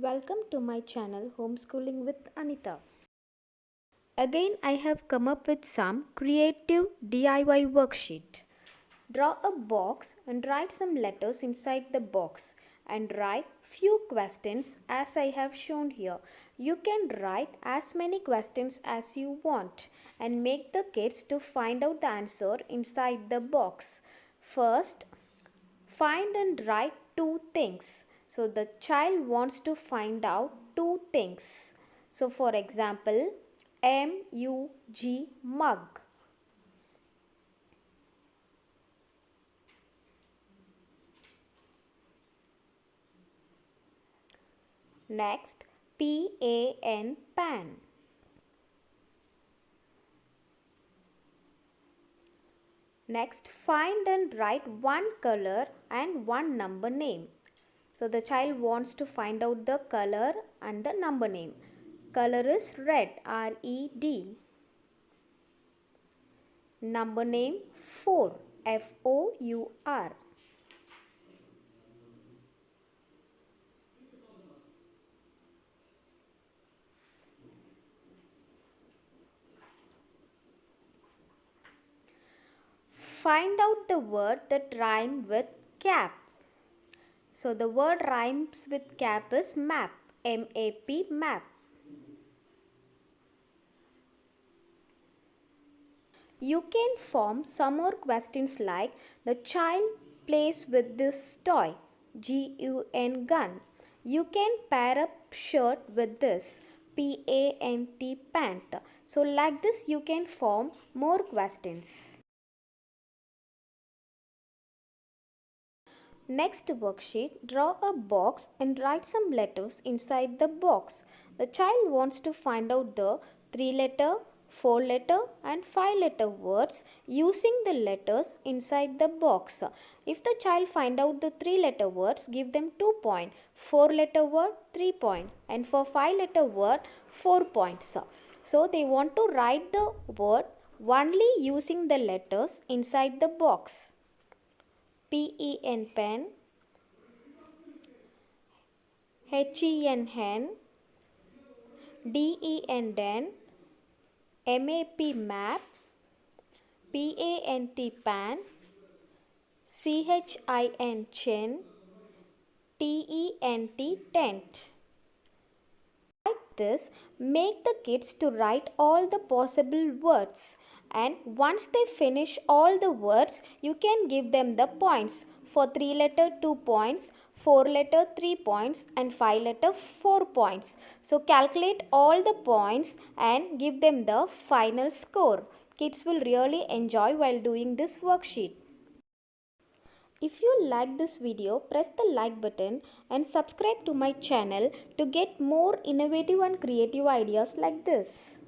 Welcome to my channel Homeschooling with Anita. Again, I have come up with some creative DIY worksheet. Draw a box and write some letters inside the box and write few questions as I have shown here. You can write as many questions as you want and make the kids to find out the answer inside the box. First, find and write two things. So the child wants to find out two things. So for example, mug. Next, pan. Next, find and write one color and one number name. So the child wants to find out the color and the number name. Color is red, R-E-D. Number name 4, F-O-U-R. Find out the word that rhymes with cap. So the word rhymes with cap is map, M-A-P, map. You can form some more questions like the child plays with this toy, G-U-N, gun. You can pair up shirt with this, P-A-N-T, pant. So like this you can form more questions. Next worksheet, draw a box and write some letters inside the box. The child wants to find out the 3-letter, 4-letter and 5-letter words using the letters inside the box. If the child find out the 3-letter words, give them 2 points. 4-letter word, 3 points. And for 5-letter word, 4 points. So they want to write the word only using the letters inside the box. P-E-N, pen, H-E-N, hen, D-E-N, den, M-A-P, map, P-A-N-T, pan, C-H-I-N, chin, T-E-N-T, tent. Like this, make the kids to write all the possible words, and once they finish all the words, you can give them the points. For 3-letter 2 points, 4-letter 3 points and 5-letter 4 points. So calculate all the points and give them the final score. Kids will really enjoy while doing this worksheet. If you like this video, press the like button and subscribe to my channel to get more innovative and creative ideas like this.